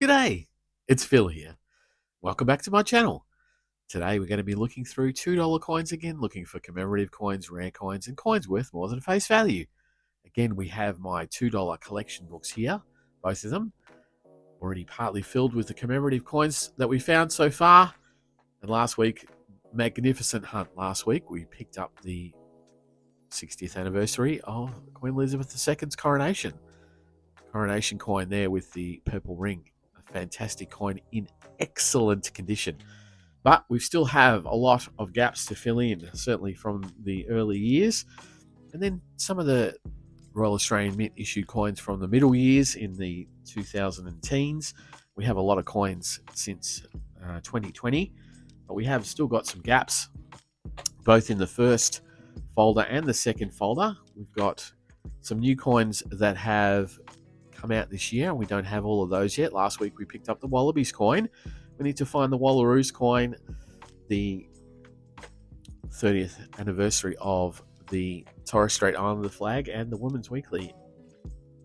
G'day, it's Phil here. Welcome back to my channel. Today we're going to be looking through $2 coins again, looking for commemorative coins, rare coins, and coins worth more than face value. Again, we have my $2 collection books here, both of them, already partly filled with the commemorative coins that we found so far. And last week, magnificent hunt last week, we picked up the 60th anniversary of Queen Elizabeth II's coronation. Coronation coin there with the purple ring. A fantastic coin in excellent condition. But we still have a lot of gaps to fill in, certainly from the early years. And then some of the Royal Australian Mint issue coins from the middle years in the 2010s. We have a lot of coins since 2020, but we have still got some gaps, both in the first folder and the second folder. We've got some new coins that have come out this year. We don't have all of those yet. Last week we picked up the Wallabies coin. We need to find the Wallaroos coin, the 30th anniversary of the Torres Strait Islander flag, and the Women's Weekly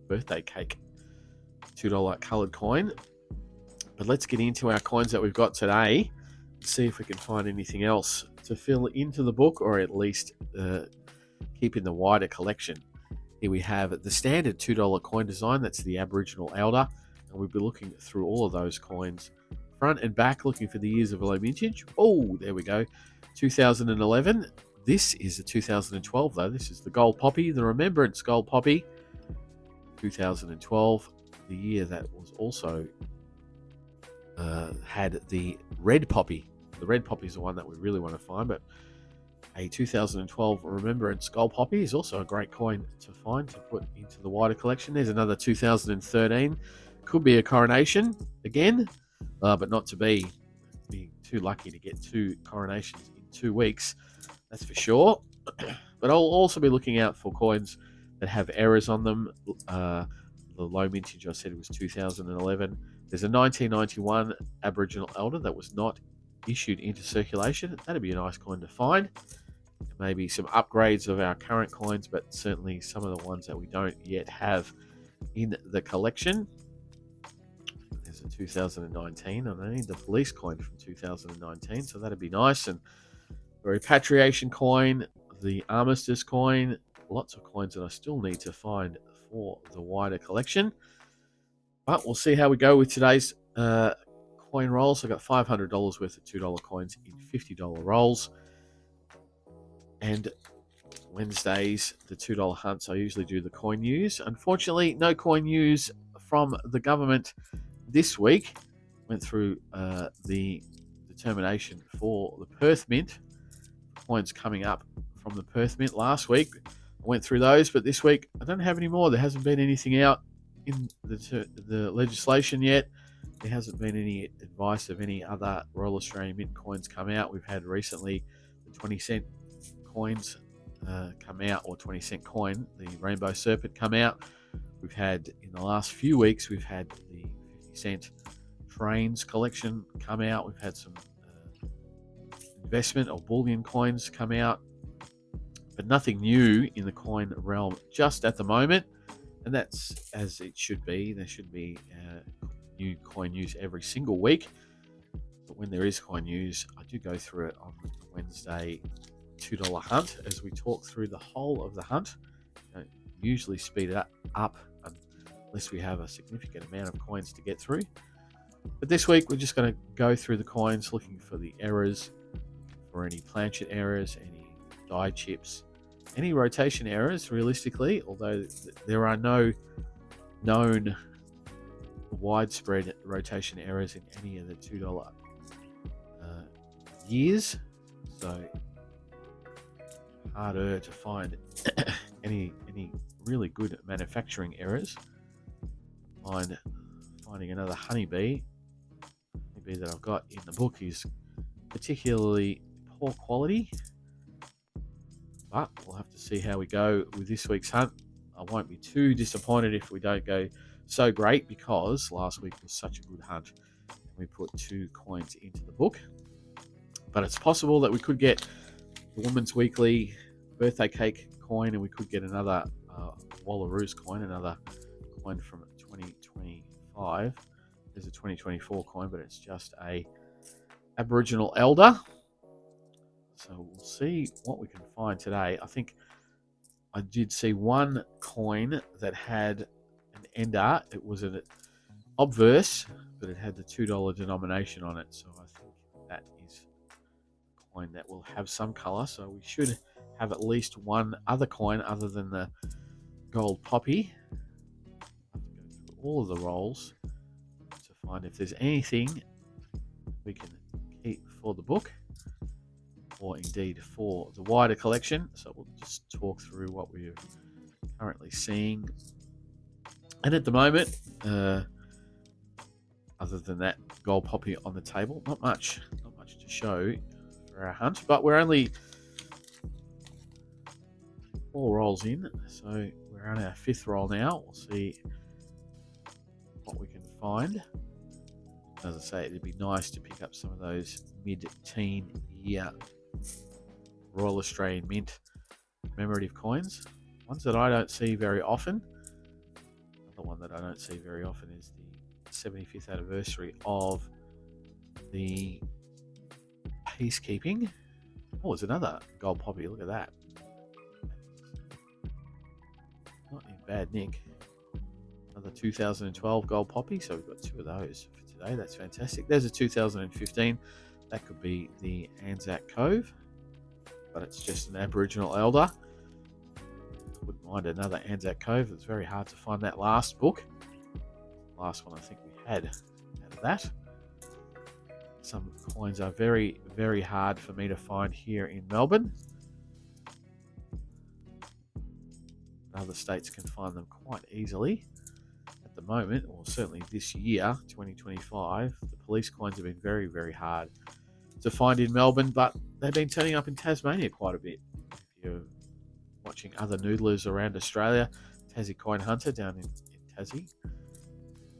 birthday cake $2 coloured coin. But let's get into our coins that we've got today, see if we can find anything else to fill into the book, or at least keep in the wider collection. Here we have the standard $2 coin design. That's the Aboriginal Elder. And we'll be looking through all of those coins, front and back, looking for the years of low mintage. Oh, there we go. 2011. This is the 2012, though. This is the Gold Poppy, the Remembrance Gold Poppy. 2012, the year that was also had the Red Poppy. The Red Poppy is the one that we really want to find, but a 2012 Remembrance Gold Poppy is also a great coin to find, to put into the wider collection. There's another 2013. Could be a coronation again, but not to be. Being too lucky to get two coronations in 2 weeks, that's for sure. But I'll also be looking out for coins that have errors on them. The low mintage I said was 2011. There's a 1991 Aboriginal Elder that was not issued into circulation. That'd be a nice coin to find. Maybe some upgrades of our current coins, but certainly some of the ones that we don't yet have in the collection. There's a 2019, and I need the police coin from 2019, so that'd be nice. And the repatriation coin, the armistice coin, lots of coins that I still need to find for the wider collection. But we'll see how we go with today's coin rolls. I got $500 worth of $2 coins in $50 rolls. And Wednesdays, the $2 hunts, I usually do the coin news. Unfortunately, no coin news from the government this week. Went through the determination for the Perth Mint. Coins coming up from the Perth Mint last week. I went through those, but this week I don't have any more. There hasn't been anything out in the legislation yet. There hasn't been any advice of any other Royal Australian Mint coins come out. We've had recently the 20-cent coins come out, or 20-cent coin, the Rainbow Serpent, come out. We've had, in the last few weeks, we've had the 50-cent trains collection come out. We've had some investment or bullion coins come out, but nothing new in the coin realm just at the moment, and that's as it should be. There should be new coin news every single week, but when there is coin news, I do go through it on the Wednesday $2 hunt as we talk through the whole of the hunt. Don't usually speed it up unless we have a significant amount of coins to get through. But this week we're just going to go through the coins, looking for the errors, for any planchet errors, any die chips, any rotation errors realistically, although there are no known widespread rotation errors in any of the $2 years, so harder to find any really good manufacturing errors. Finding another honeybee that I've got in the book is particularly poor quality, but we'll have to see how we go with this week's hunt. I won't be too disappointed if we don't go so great, because last week was such a good hunt and we put 2 coins into the book. But it's possible that we could get the Women's Weekly birthday cake coin, and we could get another Wallaroos coin, another coin from 2025. There's a 2024 coin, but it's just a Aboriginal elder. So we'll see what we can find today. I think I did see one coin that had an ender. It was an obverse, but it had the $2 denomination on it. So I think that is a coin that will have some color. So we should have at least one other coin other than the gold poppy. I'll have to go through all of the rolls to find if there's anything we can keep for the book, or indeed for the wider collection. So we'll just talk through what we're currently seeing. And at the moment, other than that gold poppy on the table, not much to show for our hunt. But we're only 4 rolls in, so we're on our 5th roll now. We'll see what we can find. As I say, it'd be nice to pick up some of those mid-teen year Royal Australian Mint commemorative coins, ones that I don't see very often. Another one that I don't see very often is the 75th anniversary of the peacekeeping. Oh, it's another gold poppy. Look at that. Not in bad nick. Another 2012 gold poppy. So we've got 2 of those for today. That's fantastic. There's a 2015. That could be the Anzac Cove, but it's just an Aboriginal elder. Wouldn't mind another Anzac Cove. It's very hard to find that last book. Last one I think we had out of that. Some coins are very, very hard for me to find here in Melbourne. Other states can find them quite easily. At the moment, or certainly this year, 2025, the police coins have been very, very hard to find in Melbourne, but they've been turning up in Tasmania quite a bit. If you're watching other noodlers around Australia, Tassie Coin Hunter down in Tassie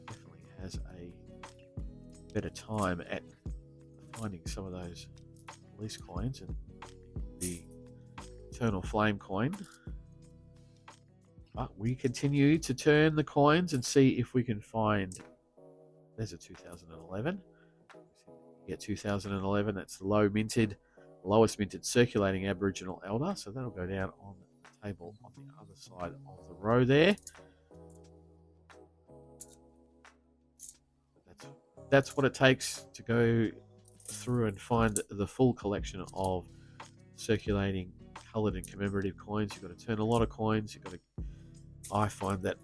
definitely has a better time at finding some of those police coins, and the Eternal Flame coin. But we continue to turn the coins and see if we can find. There's a 2011. Yeah, 2011. That's the lowest minted circulating Aboriginal elder. So that'll go down on the table on the other side of the row there. That's what it takes to go through and find the full collection of circulating coloured and commemorative coins. You've got to turn a lot of coins. I find that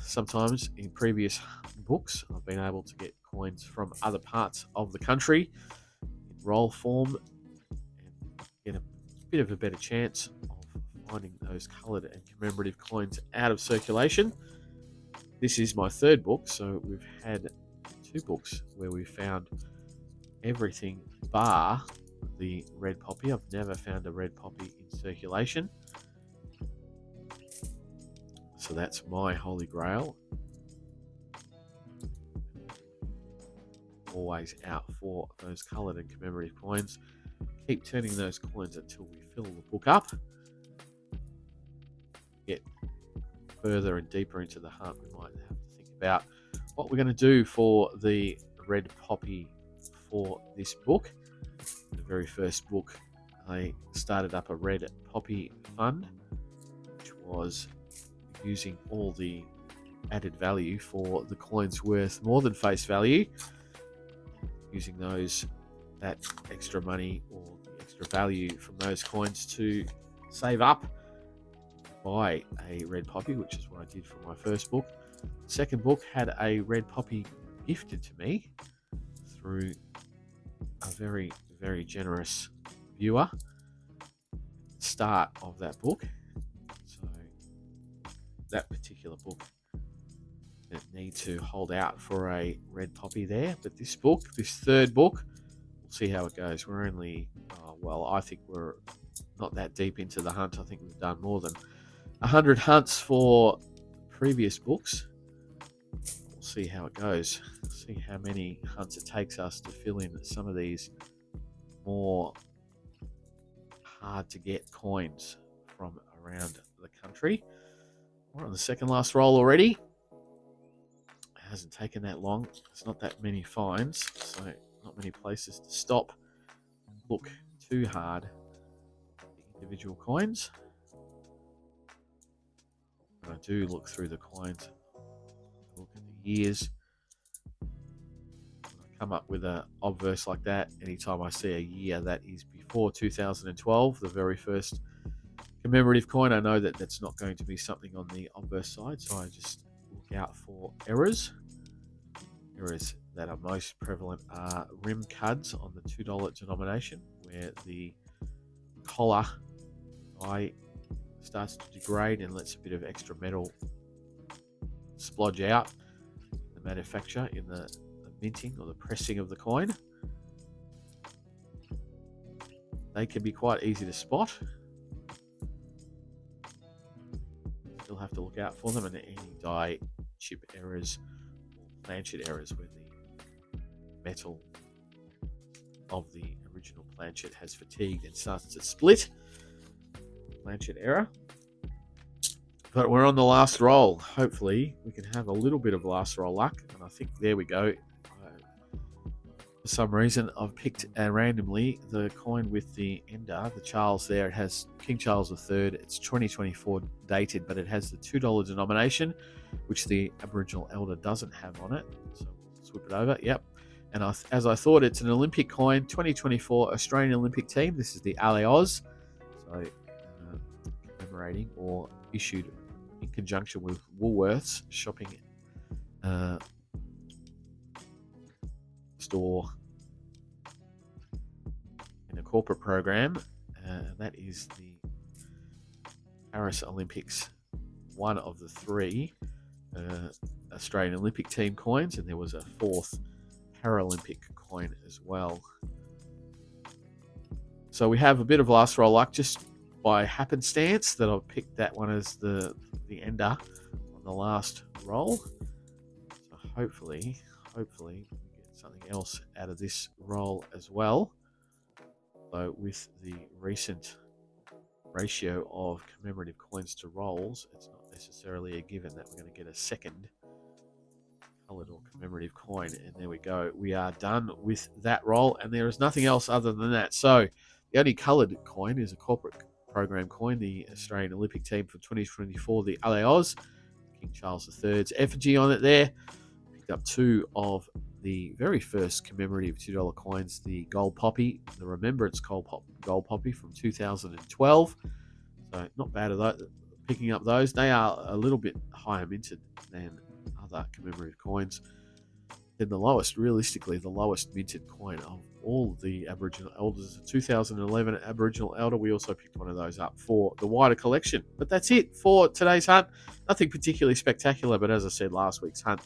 sometimes in previous books I've been able to get coins from other parts of the country in roll form and get a bit of a better chance of finding those coloured and commemorative coins out of circulation. This is my 3rd book, so we've had 2 books where we found everything bar the red poppy. I've never found a red poppy in circulation. So that's my holy grail. Always out for those coloured and commemorative coins. Keep turning those coins until we fill the book up. Get further and deeper into the hunt, we might have to think about what we're going to do for the red poppy for this book. The very first book, I started up a red poppy fund, which was using all the added value for the coins worth more than face value, using that extra money or the extra value from those coins to save up, buy a red poppy, which is what I did for my first book. The second book had a red poppy gifted to me through a very, very generous viewer at the start of that book. So that particular book didn't need to hold out for a red poppy there, but this 3rd book, we'll see how it goes. We're only I think we're not that deep into the hunt. I think we've done more than 100 hunts for previous books. We'll see how it goes. See how many hunts it takes us to fill in some of these more hard to get coins from around the country. We're on the second last roll already. hasn't taken that long. There's not that many finds, so not many places to stop, look too hard at the individual coins. And I do look through the coins, look at the years. When I come up with an obverse like that, anytime I see a year that is before 2012, the very first commemorative coin, I know that that's not going to be something on the obverse side, so I just look out for errors. Errors that are most prevalent are rim cuds on the $2 denomination, where the collar die starts to degrade and lets a bit of extra metal splodge out the manufacture in the minting or the pressing of the coin. They can be quite easy to spot. Still have to look out for them, and any die chip errors or planchet errors where the metal of the original planchet has fatigued and starts to split. Planchet error. But we're on the last roll. Hopefully we can have a little bit of last roll luck, and I think there we go. For some reason I've picked randomly the coin with the ender, the Charles there. It has King Charles III. It's 2024 dated, but it has the $2 denomination, which the Aboriginal Elder doesn't have on it. So we'll swip it over. Yep. And as I thought, it's an Olympic coin, 2024 Australian Olympic team. This is the Oz. So commemorating or issued in conjunction with Woolworths shopping store in a corporate program. That is the Paris Olympics, one of the three Australian Olympic team coins, and there was a fourth Paralympic coin as well. So we have a bit of last roll luck just by happenstance that I've picked that one as the ender on the last roll. So hopefully we get something else out of this roll as well. Though with the recent ratio of commemorative coins to rolls, it's not necessarily a given that we're going to get a second coloured or commemorative coin. And there we go. We are done with that roll, and there is nothing else other than that. So the only coloured coin is a corporate program coin, the Australian Olympic team for 2024, the Oz, King Charles III's effigy on it there. Picked up two of the very first commemorative $2 coins, the gold poppy, the Remembrance gold poppy from 2012. So not bad at that, picking up those. They are a little bit higher minted than other commemorative coins. Then the lowest, realistically, the lowest minted coin of all the Aboriginal Elders, the 2011 Aboriginal Elder. We also picked one of those up for the wider collection. But that's it for today's hunt. Nothing particularly spectacular, but as I said, last week's hunt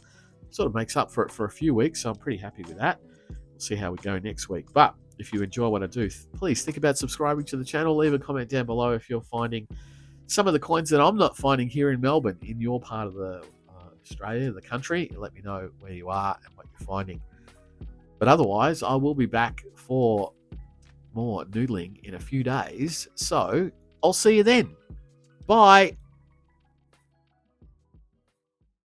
sort of makes up for it for a few weeks, so I'm pretty happy with that. We'll see how we go next week. But if you enjoy what I do, please think about subscribing to the channel. Leave a comment down below if you're finding some of the coins that I'm not finding here in Melbourne, in your part of the Australia, the country. Let me know where you are and what you're finding. But otherwise, I will be back for more noodling in a few days. So I'll see you then. Bye.